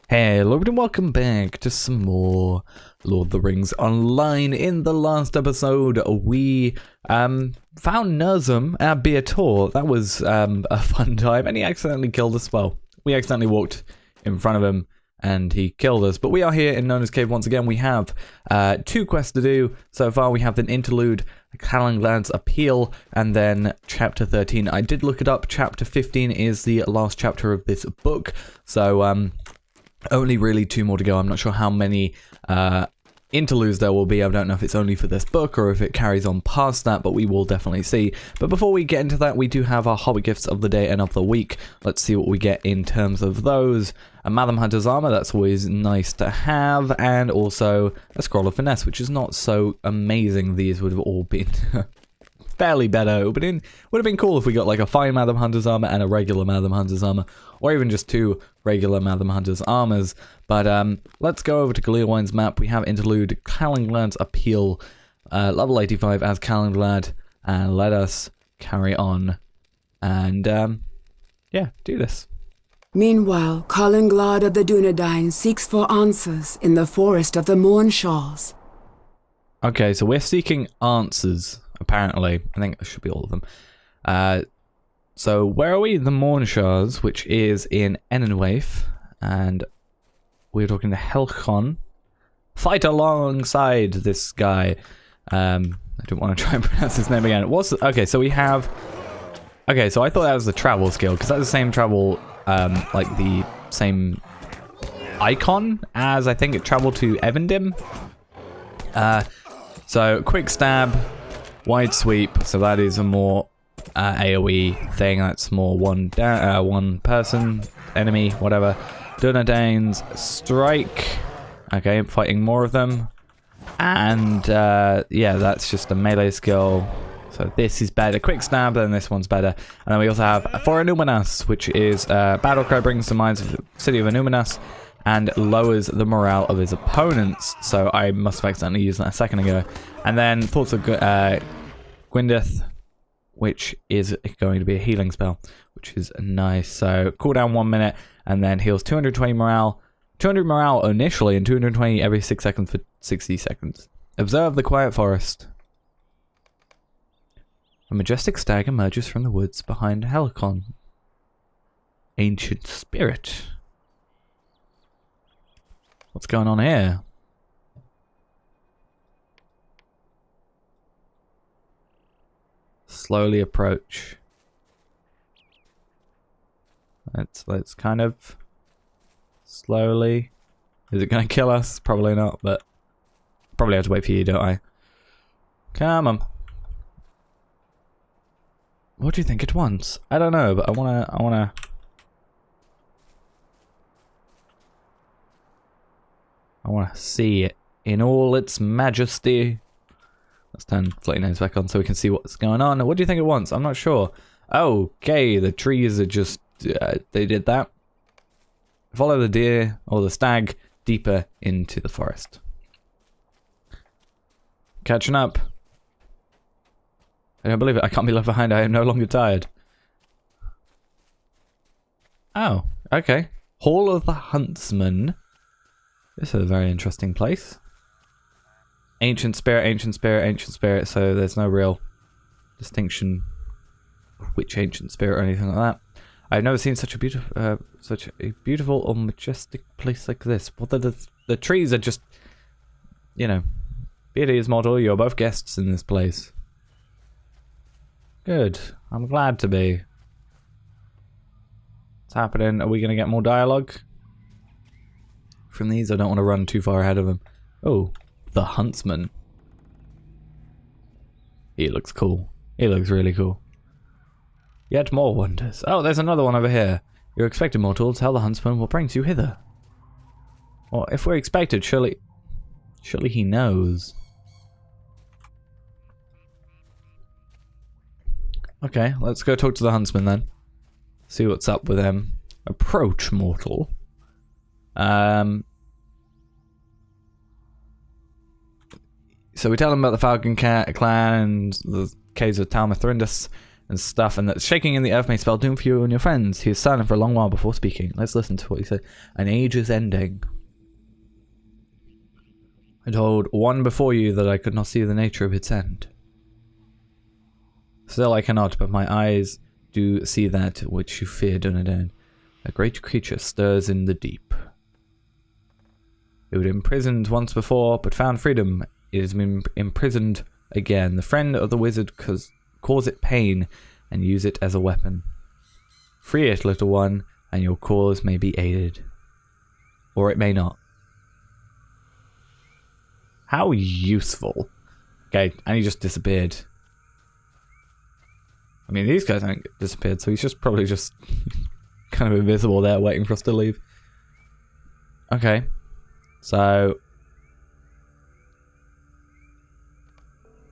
Hello and welcome back to some more Lord of the Rings Online. In the last episode, we found Núrzum at Beator. That was a fun time, and he accidentally killed us. Well, we accidentally walked in front of him, and he killed us. But we are here in Nona's Cave once again. We have two quests to do. So far, we have an interlude, Calanglad's Appeal, and then Chapter 13. I did look it up. Chapter 15 is the last chapter of this book. So, only really two more to go. I'm not sure how many interludes there will be. I don't know if it's only for this book or if it carries on past that, but we will definitely see. But before we get into that, we do have our hobby gifts of the day and of the week. Let's see what we get in terms of those. A Madam Hunter's Armor, that's always nice to have, and also a Scroll of Finesse, which is not so amazing. These would have all been fairly better. It would have been cool if we got like a fine Madam Hunter's Armor and a regular Madam Hunter's Armor, or even just two regular Madam Hunter's Armors. But let's go over to Galewine's map. We have interlude Calanglad's Appeal, level 85 as Calanglad, and let us carry on and yeah, do this. Meanwhile, Calanglad of the Dunedain seeks for answers in the forest of the Mournshawls. Okay, so we're seeking answers, apparently. I think it should be all of them. So where are we? The Mournshawls, which is in Enenwaith, and we're talking to Helcon. Fight alongside this guy. I don't want to try and pronounce his name again. Okay, so we have... Okay, so I thought that was the travel skill, because that's the same travel, like the same icon as I think it traveled to Evendim. So quick stab, wide sweep, so that is a more AoE thing. That's more one person, enemy, whatever. Dunedain's strike. Okay, I'm fighting more of them. And yeah, that's just a melee skill. So this is better. Quick stab, then this one's better. And then we also have For Anuminas, which is battle cry brings to mind the city of Anuminas and lowers the morale of his opponents. So I must have accidentally used that a second ago. And then Thoughts of Gwyndath, which is going to be a healing spell, which is nice. So cooldown 1 minute, and then heals 220 morale. 200 morale initially, and 220 every 6 seconds for 60 seconds. Observe the quiet forest. A majestic stag emerges from the woods behind Helcon. Ancient spirit. What's going on here? Slowly approach. Let's kind of slowly. Is it gonna kill us? Probably not, but probably have to wait for you, don't I? Come on. What do you think it wants? I don't know, but I wanna see it in all its majesty. Let's turn floating names back on so we can see what's going on. What do you think it wants? I'm not sure. Okay, the trees are just... they did that. Follow the deer, or the stag, deeper into the forest. Catching up. I don't believe it. I can't be left behind. I am no longer tired. Oh, okay. Hall of the Huntsman. This is a very interesting place. Ancient spirit, ancient spirit, ancient spirit. So there's no real distinction of which ancient spirit or anything like that. I've never seen such a beautiful or majestic place like this. Well, the trees are just, you know, beauty is mortal. You're both guests in this place. Good. I'm glad to be. What's happening? Are we going to get more dialogue from these? I don't want to run too far ahead of them. Oh. The Huntsman. He looks cool. He looks really cool. Yet more wonders. Oh, there's another one over here. You're expected, mortal. Tell the Huntsman what brings you hither. Well, if we're expected, surely he knows. Okay, let's go talk to the Huntsman then. See what's up with him. Approach, mortal. So we tell him about the Falcon Clan and the caves of Talma Thrindus. and stuff, and that shaking in the earth may spell doom for you and your friends. He is silent for a long while before speaking. Let's listen to what he said. An age is ending. I told one before you that I could not see the nature of its end. Still I cannot, but my eyes do see that which you fear, Dunedain. A great creature stirs in the deep. It was imprisoned once before, but found freedom. It has been imprisoned again. The friend of the wizard cause it pain and use it as a weapon. Free it, little one, and your cause may be aided. Or it may not. How useful. Okay, and he just disappeared. I mean, these guys haven't disappeared, so he's just probably just kind of invisible there waiting for us to leave. Okay. So...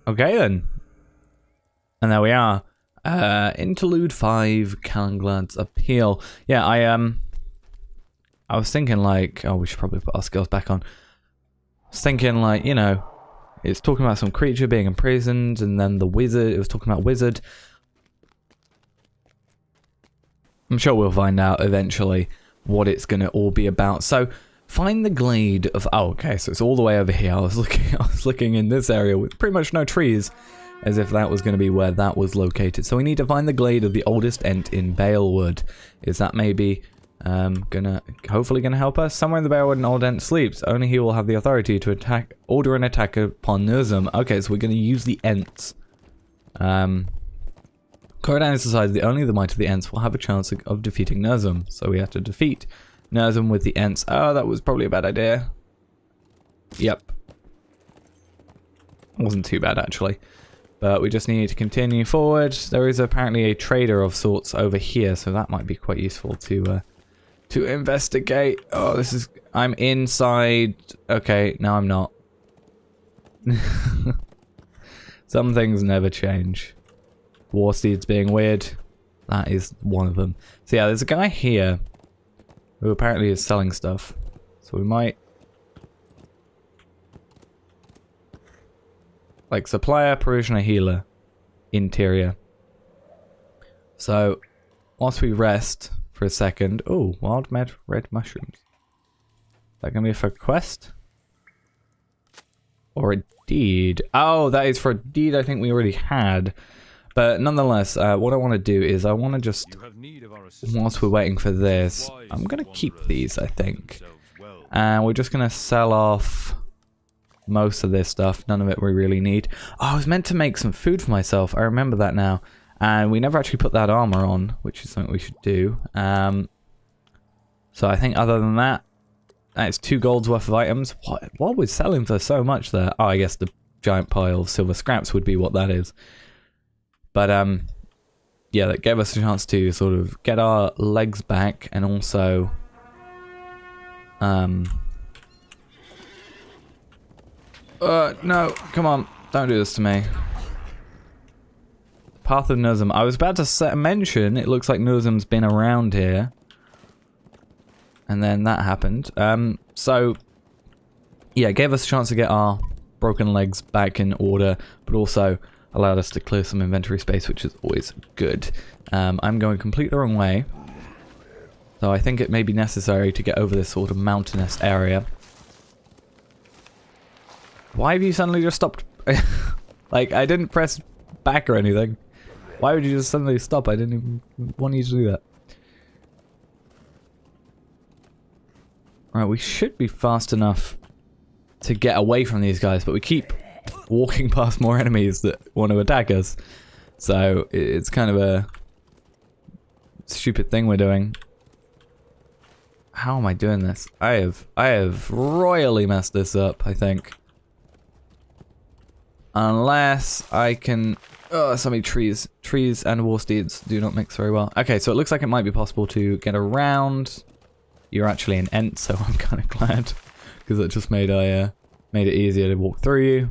okay then. And there we are. Interlude 5, Calenglad's Appeal. Yeah, I was thinking like... oh, we should probably put our skills back on. I was thinking like, you know, it's talking about some creature being imprisoned, and then the wizard, it was talking about wizard. I'm sure we'll find out eventually what it's going to all be about. So, find the glade of... oh, okay, so it's all the way over here. I was looking in this area with pretty much no trees, as if that was going to be where that was located. So we need to find the glade of the Oldest Ent in Balewood. Is that maybe hopefully gonna help us? Somewhere in the Balewood, an Old Ent sleeps. Only he will have the authority to order an attack upon Núrzum. Okay, so we're going to use the Ents. Corridon decides that only the might of the Ents will have a chance of defeating Núrzum. So we have to defeat Núrzum with the Ents. Oh, that was probably a bad idea. Yep. Wasn't too bad, actually. But we just need to continue forward. There is apparently a trader of sorts over here, so that might be quite useful to investigate. Oh, this is... I'm inside... okay, no, I'm not. Some things never change. War steeds being weird. That is one of them. So yeah, there's a guy here who apparently is selling stuff. So we might... like supplier, parishioner, healer, interior. So, whilst we rest for a second... oh, wild red mushrooms. Is that going to be for a quest? Or a deed? Oh, that is for a deed I think we already had. But nonetheless, what I want to do is I want to just, whilst we're waiting for this, I'm going to keep these, I think. And we're just going to sell off most of this stuff. None of it we really need. Oh, I was meant to make some food for myself. I remember that now. And we never actually put that armor on, which is something we should do. So I think other than that, that's 2 gold's worth of items. What was selling for so much there? Oh, I guess the giant pile of silver scraps would be what that is. But, yeah, that gave us a chance to sort of get our legs back and also, no, come on, don't do this to me. Path of Núrzum. I was about to mention, it looks like Núrzum's been around here. And then that happened. So, yeah, it gave us a chance to get our broken legs back in order, but also allowed us to clear some inventory space, which is always good. I'm going completely the wrong way. So I think it may be necessary to get over this sort of mountainous area. Why have you suddenly just stopped? Like, I didn't press back or anything. Why would you just suddenly stop? I didn't even want you to do that. Alright, we should be fast enough to get away from these guys, but we keep walking past more enemies that want to attack us. So it's kind of a stupid thing we're doing. How am I doing this? I have royally messed this up, I think. Unless I can... oh, so many trees. Trees and war steeds do not mix very well. Okay, so it looks like it might be possible to get around. You're actually an Ent, so I'm kind of glad. Because it just made it easier to walk through you.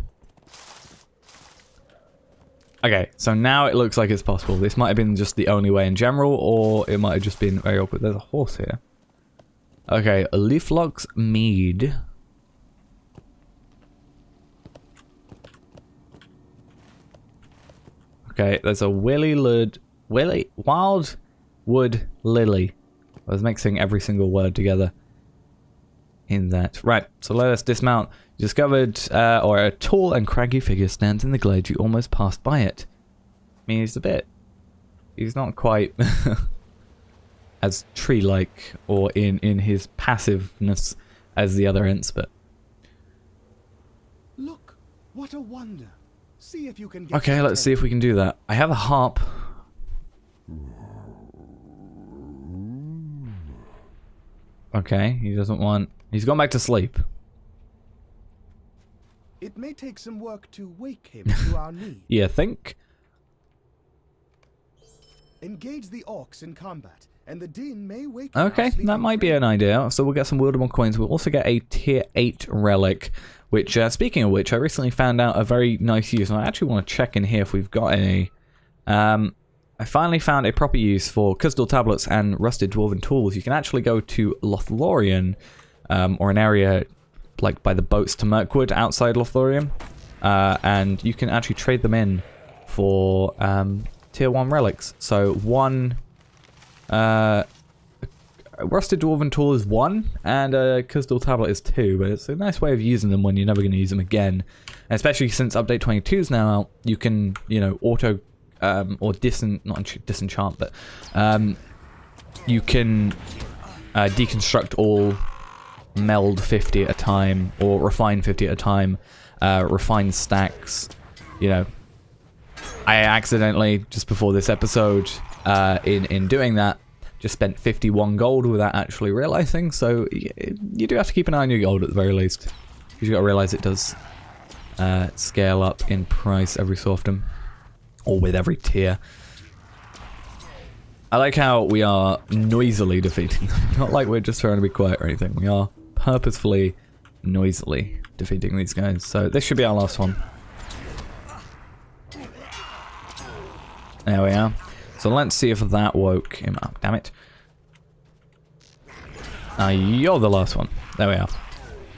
Okay, so now it looks like it's possible. This might have been just the only way in general, or it might have just been very awkward. There's a horse here. Okay, Leaflock's Mead. Okay, there's a wildwood lily. I was mixing every single word together in that. Right, so let us dismount. You discovered, or a tall and craggy figure stands in the glade. You almost passed by it. I mean, he's not quite as tree-like or in his passiveness as the other Ents, but... Look, what a wonder. See if you can get Okay, let's see if we can do that. I have a harp. Okay, he doesn't want... He's gone back to sleep. It may take some work to wake him to our need. You think? Engage the orcs in combat, and the din may wake Okay, that might be an idea. So we'll get some Wildermore coins. We'll also get a tier 8 relic, which, speaking of which, I recently found out a very nice use, and I actually want to check in here if we've got any. I finally found a proper use for Crystal Tablets and Rusted Dwarven Tools. You can actually go to Lothlorien, or an area like by the boats to Mirkwood outside Lothlorien, and you can actually trade them in for tier 1 relics. So one Rusted Dwarven Tool is 1, and a Crystal Tablet is 2, but it's a nice way of using them when you're never going to use them again. And especially since Update 22 is now out, you can, you know, auto, or disenchant, but you can deconstruct all meld 50 at a time, or refine 50 at a time, refine stacks, you know. I accidentally, just before this episode, in doing that, just spent 51 gold without actually realizing, so you do have to keep an eye on your gold at the very least. Because you got to realize it does scale up in price every so often, or with every tier. I like how we are noisily defeating them. Not like we're just trying to be quiet or anything. We are purposefully, noisily defeating these guys. So this should be our last one. There we are. So let's see if that woke him up. Damn it. You're the last one. There we are.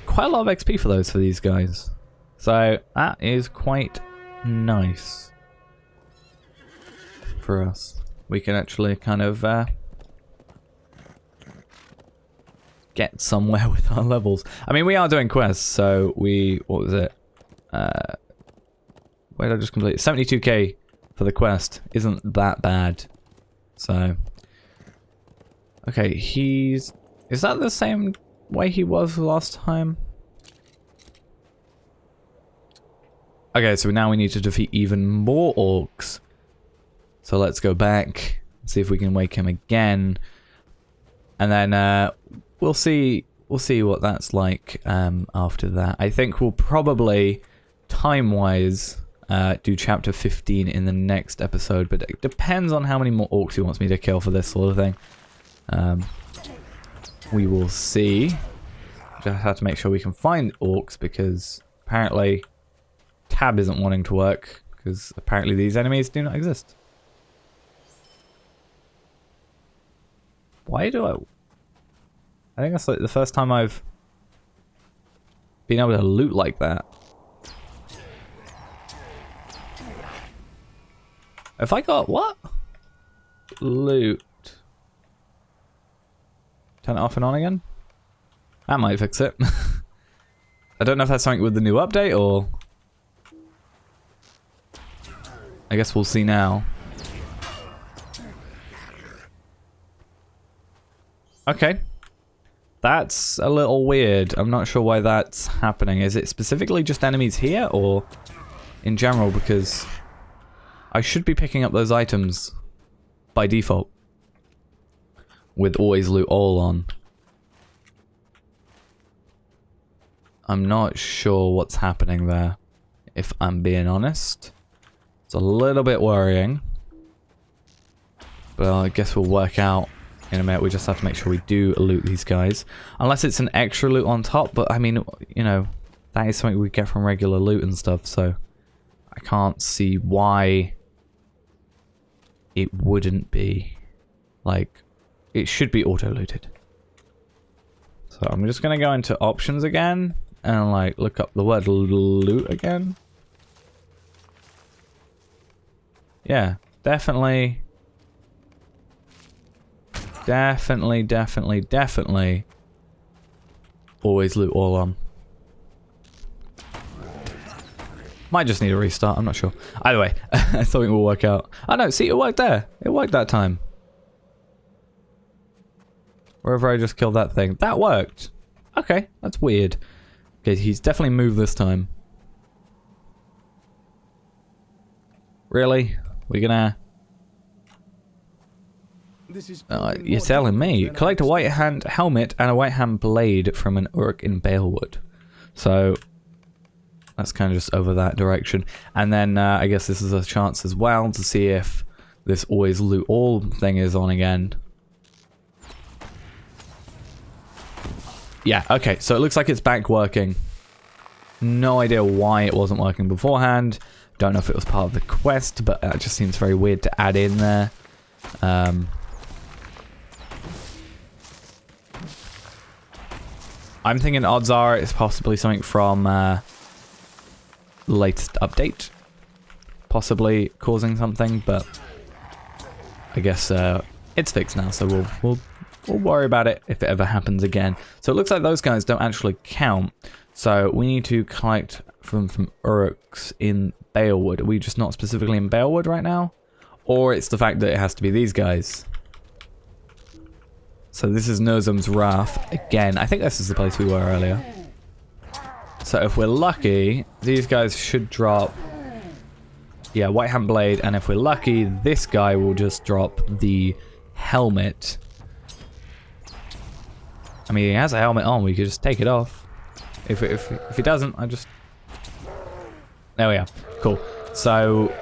Quite a lot of XP for these guys. So that is quite nice for us. We can actually kind of get somewhere with our levels. I mean, we are doing quests, so what was it? Where did I just complete? 72k for the quest isn't that bad. So, okay, is that the same way he was last time? Okay, so now we need to defeat even more orcs. So let's go back, see if we can wake him again, and then we'll see what that's like after that. I think we'll probably, time-wise, do chapter 15 in the next episode, but it depends on how many more orcs he wants me to kill for this sort of thing. We will see. Just have to make sure we can find orcs, because apparently tab isn't wanting to work, because apparently these enemies do not exist. Why do I think that's like the first time I've been able to loot like that. If I got what? Loot. Turn it off and on again? That might fix it. I don't know if that's something with the new update, or... I guess we'll see now. Okay. That's a little weird. I'm not sure why that's happening. Is it specifically just enemies here, or in general? Because I should be picking up those items by default with always loot all on. I'm not sure what's happening there, if I'm being honest. It's a little bit worrying, but I guess we'll work out in a minute. We just have to make sure we do loot these guys, unless it's an extra loot on top. But I mean, you know, that is something we get from regular loot and stuff, so I can't see why it wouldn't be. Like, it should be auto looted. So I'm just gonna go into options again and like look up the word loot again. Yeah, definitely. Definitely. Always loot all on. Might just need a restart, I'm not sure. Either way, I thought it will work out. Oh no, see, it worked there. It worked that time. Wherever I just killed that thing. That worked. Okay, that's weird. Okay, he's definitely moved this time. Really? We're gonna... This is you're telling me. Collect a white hand helmet and a white hand blade from an Uruk in Balewood. So... that's kind of just over that direction. And then I guess this is a chance as well to see if this always loot all thing is on again. Yeah, okay, so it looks like it's back working. No idea why it wasn't working beforehand. Don't know if it was part of the quest, but that just seems very weird to add in there. I'm thinking odds are it's possibly something from latest update. Possibly causing something, but I guess it's fixed now, so we'll worry about it if it ever happens again. So it looks like those guys don't actually count. So we need to collect from Uruks in Balewood. Are we just not specifically in Balewood right now? Or it's the fact that it has to be these guys. So this is Núrzum's Wrath again. I think this is the place we were earlier. So if we're lucky, these guys should drop... yeah, White Hand Blade. And if we're lucky, this guy will just drop the helmet. I mean, he has a helmet on. We could just take it off. If he doesn't, I just... there we are. Cool. So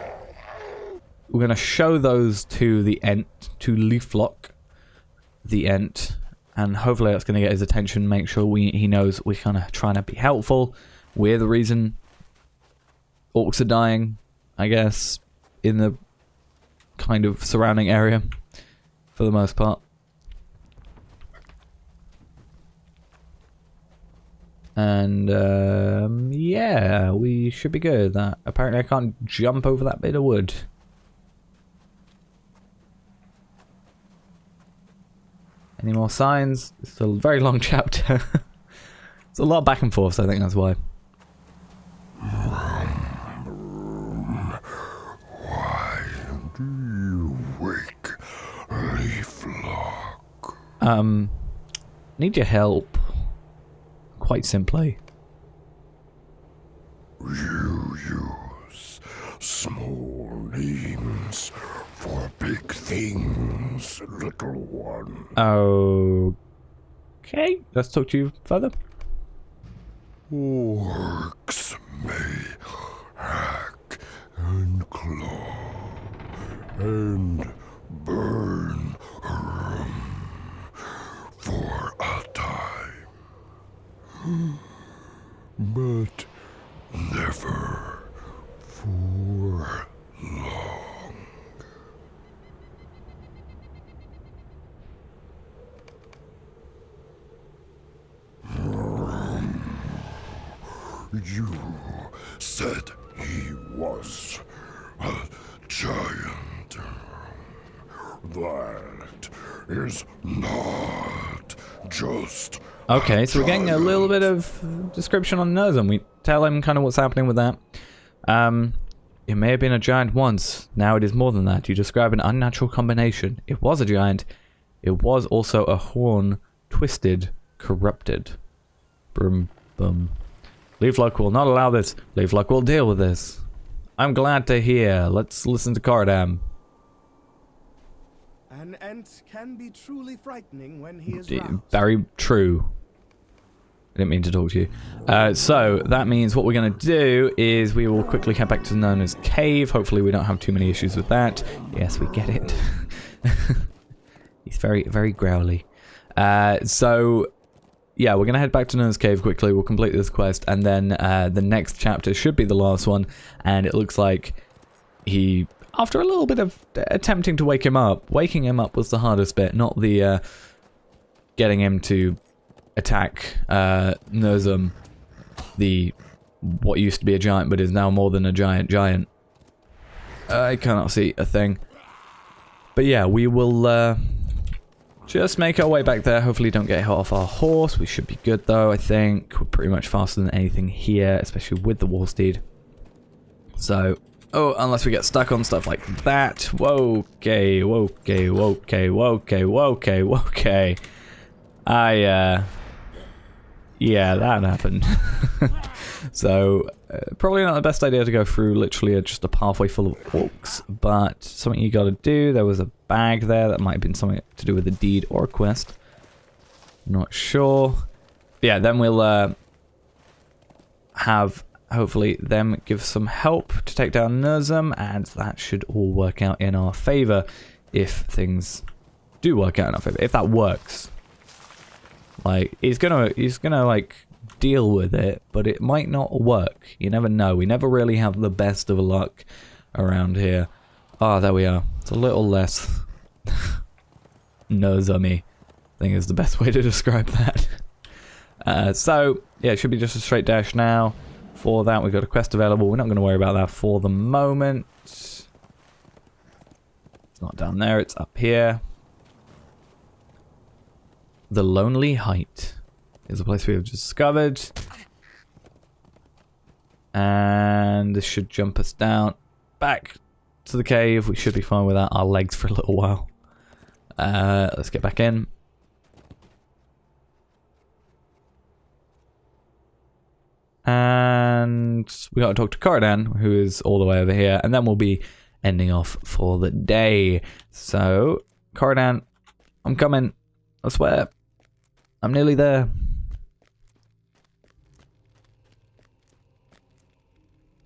we're going to show those to the Ent, to Leaflock, the Ent, and hopefully that's going to get his attention, make sure he knows we're kind of trying to be helpful. We're the reason orcs are dying, I guess, in the kind of surrounding area, for the most part. And, yeah, we should be good. That apparently I can't jump over that bit of wood. Any more signs? It's a very long chapter. It's a lot back and forth, so I think that's why. Why do you wake Leaflock? Need your help. Quite simply. You use small names for big things, little one. Okay, let's talk to you further. Orcs may hack and claw and burn a room for a time, but never for long. You said he was a giant. That is not just... Okay, so we're getting a little bit of description on Núrzum. We tell him kind of what's happening with that. It may have been a giant once. Now it is more than that. You describe an unnatural combination. It was a giant. It was also a horn, twisted, corrupted. Brum, bum. Leaflock will not allow this. Leaflock will deal with this. I'm glad to hear. Let's listen to Cardam. An Ent can be truly frightening when he is roused. Very true. I didn't mean to talk to you. So, that means what we're going to do is we will quickly head back to Nona's cave. Hopefully we don't have too many issues with that. Yes, we get it. He's very, very growly. So, yeah, we're going to head back to Nona's cave quickly. We'll complete this quest. And then the next chapter should be the last one. And it looks like he... after a little bit of attempting to wake him up, waking him up was the hardest bit, not the getting him to attack Núrzum, the what used to be a giant but is now more than a giant. I cannot see a thing. But yeah, we will just make our way back there. Hopefully don't get hit off our horse. We should be good though, I think. We're pretty much faster than anything here, especially with the war steed. So, oh, unless we get stuck on stuff like that. Whoa, okay, okay, okay, okay, okay, okay. Yeah, that happened. So, probably not the best idea to go through literally just a pathway full of orcs, but something you gotta do. There was a bag there that might have been something to do with a deed or a quest. Not sure. Yeah, then we'll have, hopefully, them give some help to take down Núrzum, and that should all work out in our favor if things do work out in our favor. If that works. Like, he's gonna like deal with it, but it might not work. You never know. We never really have the best of luck around here. Ah, there we are. It's a little less Núrzum-y, I think is the best way to describe that. So, yeah, it should be just a straight dash now. For that, we've got a quest available. We're not going to worry about that for the moment. It's not down there, it's up here. The Lonely Height is a place we have discovered. And this should jump us down back to the cave. We should be fine without our legs for a little while. Let's get back in. And we got to talk to Caradan, who is all the way over here. And then we'll be ending off for the day. So, Caradan, I'm coming. I swear. I'm nearly there.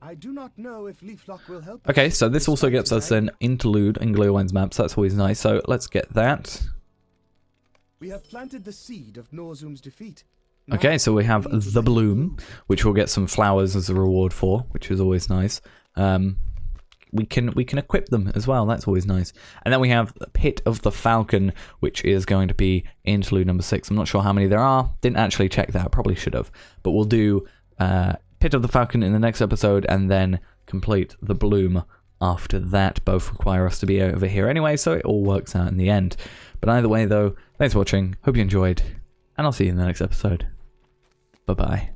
I do not know if Leaflock will help. Okay, so this also gets us an interlude in Glowwine's map, so that's always nice. So let's get that. We have planted the seed of Núrzum's defeat. Okay, so we have the bloom, which we'll get some flowers as a reward for, which is always nice. We can equip them as well. That's always nice. And then we have the Pit of the Falcon, which is going to be interlude number 6. I'm not sure how many there are. Didn't actually check that. Probably should have. But we'll do Pit of the Falcon in the next episode, and then complete the bloom after that. Both require us to be over here anyway, so it all works out in the end. But either way, though, thanks for watching. Hope you enjoyed, and I'll see you in the next episode. Bye-bye.